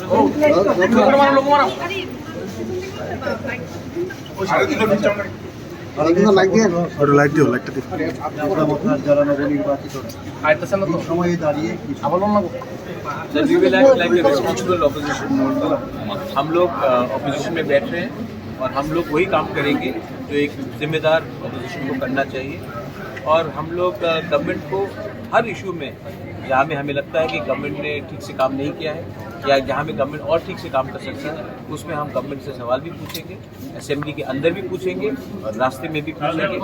हम लोग ऑपोजिशन में बैठ रहे हैं और हम लोग वही काम करेंगे जो एक जिम्मेदार ऑपोजिशन को करना चाहिए। और हम लोग गवर्नमेंट को हर इशू में जहाँ में हमें लगता है कि गवर्नमेंट ने ठीक से काम नहीं किया है या जहाँ में गवर्नमेंट और ठीक से काम कर सकती है, उसमें हम गवर्नमेंट से सवाल भी पूछेंगे, असेंबली के अंदर भी पूछेंगे और रास्ते में भी पूछेंगे।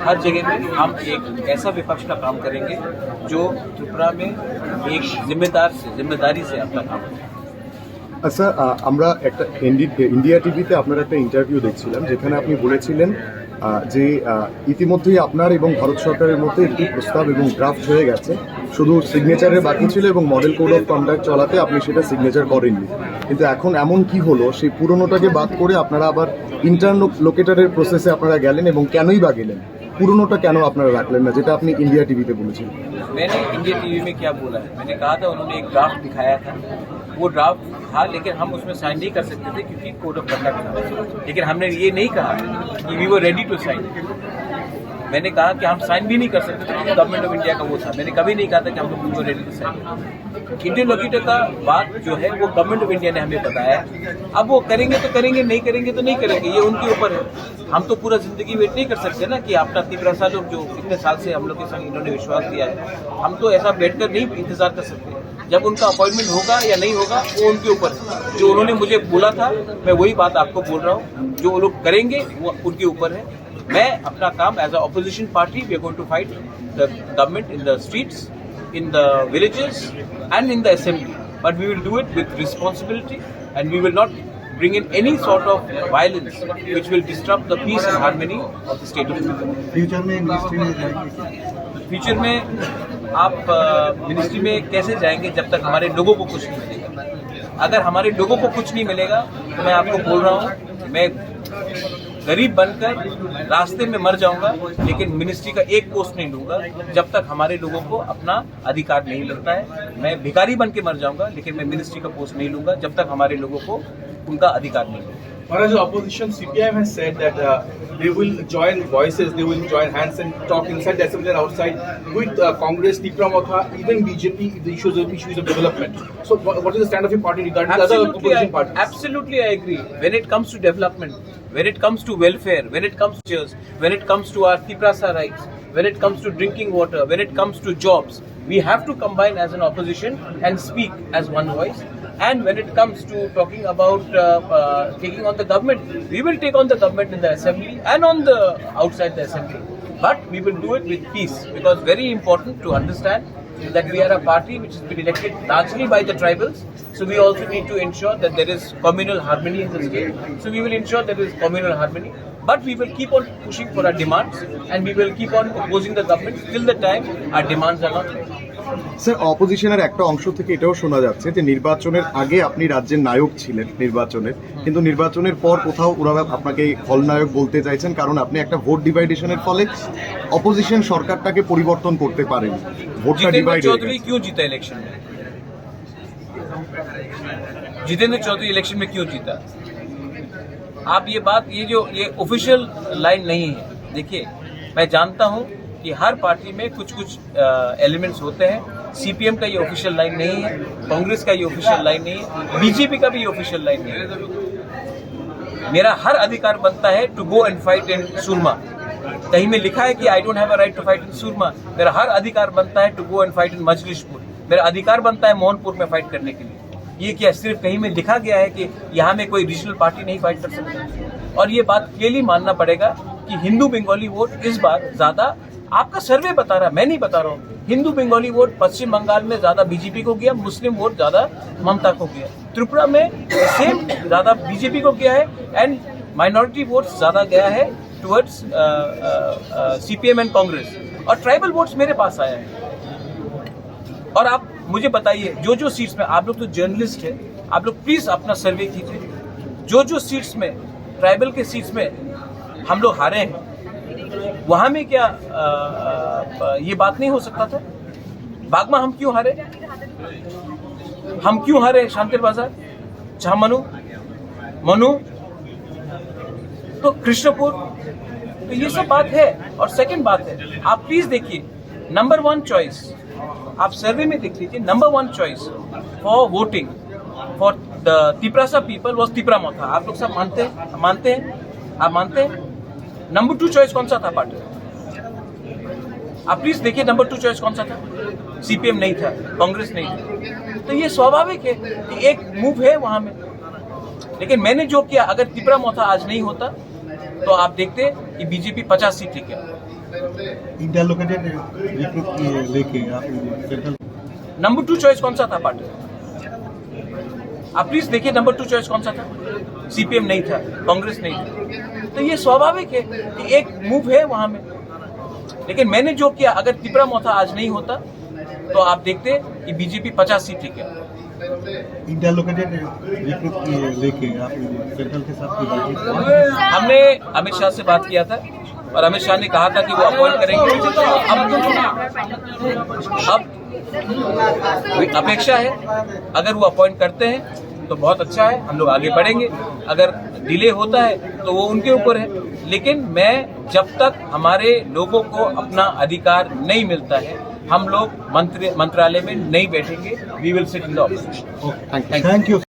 हर जगह में हम एक ऐसा विपक्ष का काम करेंगे जो त्रिपुरा में एक जिम्मेदारी से अपना काम करें। আচ্ছা, আমরা একটা ইন্ডিয়া টিভিতে আপনার একটা ইন্টারভিউ দেখছিলাম, যেখানে আপনি বলেছিলেন যে ইতিমধ্যেই আপনার এবং ভারত সরকারের মধ্যে একটি প্রস্তাব এবং ড্রাফট হয়ে গেছে, শুধু সিগনেচারের বাকি ছিল এবং মডেল কোড অফ কন্ডাক্ট চলাতে আপনি সেটা সিগনেচার করেননি। কিন্তু এখন এমন কি হলো, সেই পুরনোটাকে বাদ করে আপনারা আবার ইন্টারলোকেটরের প্রসেসে আপনারা গেলেন, এবং কেনই বা গেলেন? পুরনোটা কেন আপনারা রাখলেন না, যেটা আপনি ইন্ডিয়া টিভিতে বলেছিলেন? मैंने इंडिया टीवी में क्या बोला है, मैंने कहा था उन्होंने एक ड्राफ्ट दिखाया था, वो ड्राफ्ट था लेकिन हम उसमें साइन नहीं कर सकते थे क्योंकि कोड ऑफ कंडक्ट था। लेकिन हमने ये नहीं कहा कि we were ready to sign. मैंने कहा कि हम साइन भी नहीं कर सकते थे क्योंकि गवर्नमेंट ऑफ इंडिया का वो था। मैंने कभी नहीं कहा था कि हम लोग we were ready to sign. Interlocutor का बात जो है वो गवर्नमेंट ऑफ इंडिया ने हमें बताया। अब वो करेंगे तो करेंगे, नहीं करेंगे तो नहीं करेंगे, ये उनके ऊपर है। हम तो पूरा जिंदगी वेट नहीं कर सकते ना कि अपना 3 लोग जो इतने साल से हम लोग के संग इन्होंने विश्वास दिया है, हम तो ऐसा बैठकर नहीं इंतजार कर सकते। जब उनका अपॉइंटमेंट होगा या नहीं होगा वो उनके ऊपर है। जो उन्होंने मुझे बोला था मैं वही बात आपको बोल रहा हूँ, जो वो लोग करेंगे वो उनके ऊपर है। मैं अपना काम as a opposition party we are going to fight the government in the streets, in the villages and in the assembly, but we will do it with responsibility and we will not bring in any sort of violence which will disrupt the peace and harmony of the state of India. Future में ministry में जाएंगे? Future में आप ministry में कैसे जाएंगे जब तक हमारे लोगों को कुछ नहीं मिलेगा? अगर हमारे लोगों को कुछ नहीं मिलेगा तो मैं आपको बोल रहा हूँ, मैं गरीब बनकर रास्ते में मर जाऊंगा लेकिन मिनिस्ट्री का एक पोस्ट नहीं लूंगा जब तक हमारे लोगों को अपना अधिकार नहीं मिलता है। मैं भिखारी बन के मर जाऊंगा लेकिन मैं मिनिस्ट्री का पोस्ट नहीं लूंगा जब तक हमारे लोगों को उनका अधिकार नहीं मिलेगा। As opposition, CPIM has said that they will join voices, they will join hands and talk inside the assembly and outside with Congress, Tripura Motha, even BJP, the issues of development. So, what is the stand of your party regarding the other opposition parties? Absolutely, I agree. When it comes to development, when it comes to welfare, when it comes to chairs, when it comes to our Tiprasa rights, when it comes to drinking water, when it comes to jobs, we have to combine as an opposition and speak as one voice. And when it comes to talking about taking on the government, we will take on the government in the assembly and on the outside the assembly. But we will do it with peace, because very important to understand that we are a party which has been elected largely by the tribals. So we also need to ensure that there is communal harmony in the state. So we will ensure there is communal harmony. But we will keep on pushing for our demands and we will keep on opposing the government till the time our demands are not met. Sir, অপোজিশনের একটা অংশ থেকে এটাও শোনা যাচ্ছে যে নির্বাচনের আগে আপনি রাজ্যের নায়ক ছিলেন নির্বাচনের, কিন্তু নির্বাচনের পর কোথাও ওরা আপনাকে খলনায়ক বলতে চাইছেন, কারণ আপনি একটা ভোট ডিভাইডেশনের ফলে অপোজিশন সরকারটাকে পরিবর্তন করতে পারেন। ভোটটা ডিভাইড হয়ে গেছে। क्यों जीता इलेक्शन में? जितेंद्र चौधरी इलेक्शन में क्यों जीता? आप ये बात, ये ऑफिशियल लाइन नहीं है। देखिए, मैं जानता हूं कि हर पार्टी में कुछ एलिमेंट्स होते हैं। सीपीएम का ये ऑफिशियल लाइन नहीं है, कांग्रेस का ये ऑफिशियल लाइन नहीं है, बीजेपी का भी ये ऑफिशियल लाइन नहीं है। मेरा हर अधिकार बनता है to go and fight in Surma. कहीं में लिखा है कि I don't have a right to fight in Surma. मेरा हर अधिकार बनता है to go and fight in Majlispur. मेरा अधिकार बनता है मोहनपुर में फाइट करने के लिए। ये क्या सिर्फ कहीं में लिखा गया है कि यहाँ में कोई रीजनल पार्टी नहीं फाइट कर सकती? और ये बात क्लियरली मानना पड़ेगा कि हिंदू बंगाली वोट इस बार ज्यादा, आपका सर्वे बता रहा है, मैं नहीं बता रहा हूँ, हिंदू बंगाली वोट पश्चिम बंगाल में ज्यादा बीजेपी को गया, मुस्लिम वोट ज्यादा ममता को गया। त्रिपुरा में सेम ज्यादा बीजेपी को गया है एंड माइनॉरिटी वोट ज्यादा गया है टुवर्ड्स सीपीएम एंड कांग्रेस, और ट्राइबल वोट्स मेरे पास आया है। और आप मुझे बताइए, जो सीट्स में, आप लोग तो जर्नलिस्ट है, आप लोग प्लीज अपना सर्वे कीजिए, जो सीट्स में, ट्राइबल के सीट्स में हम लोग हारे हैं, वहां में क्या ये बात नहीं हो सकता था? बागमा हम क्यों हारे? शांतिर बाजार झामनु, मनु, तो कृष्णपुर, तो ये सब बात है। और सेकंड बात है, आप प्लीज देखिए नंबर 1 चॉइस, आप सर्वे में देख लीजिए, number 1 choice for voting for the Tiprasa people was Tipra Motha. आप लोग सब मानते हैं? आप मानते हैं? नंबर 2 चॉइस कौन सा था पार्टी? आप प्लीज देखिए नंबर 2 चॉइस कौन सा था? सीपीएम नहीं था, कांग्रेस नहीं था। तो ये स्वाभाविक है कि एक मूव है वहां में। लेकिन मैंने जो किया, अगर तिपरा मोथा आज नहीं होता तो आप देखते कि बीजेपी 50 सीट लेके आता। इंटरलोकेटेड रिक्रूट लेके आप सेंट्रल नंबर 2 चॉइस कौन सा था पार्टी? आप प्लीज देखिए नंबर 2 चॉइस कौन सा था? सीपीएम नहीं था, कांग्रेस नहीं था। तो ये स्वाभाविक है कि एक मूव है वहां में। लेकिन मैंने जो किया, अगर तिपरा मोथा आज नहीं होता तो आप देखते कि बीजेपी 50 सीट लेके आता। इंटरलोकेटेड रिक्रूट लेके आप सेंट्रल के साथ की बातचीत हमने अमित शाह से बात किया था और अमित शाह ने कहा था कि वो अपॉइंट करेंगे। अब अपेक्षा है, अगर वो अपॉइंट करते हैं तो बहुत अच्छा है, हम लोग आगे बढ़ेंगे। अगर डिले होता है तो वो उनके ऊपर है। लेकिन मैं, जब तक हमारे लोगों को अपना अधिकार नहीं मिलता है, हम लोग मंत्रालय में नहीं बैठेंगे। We will sit in the office. Thank you.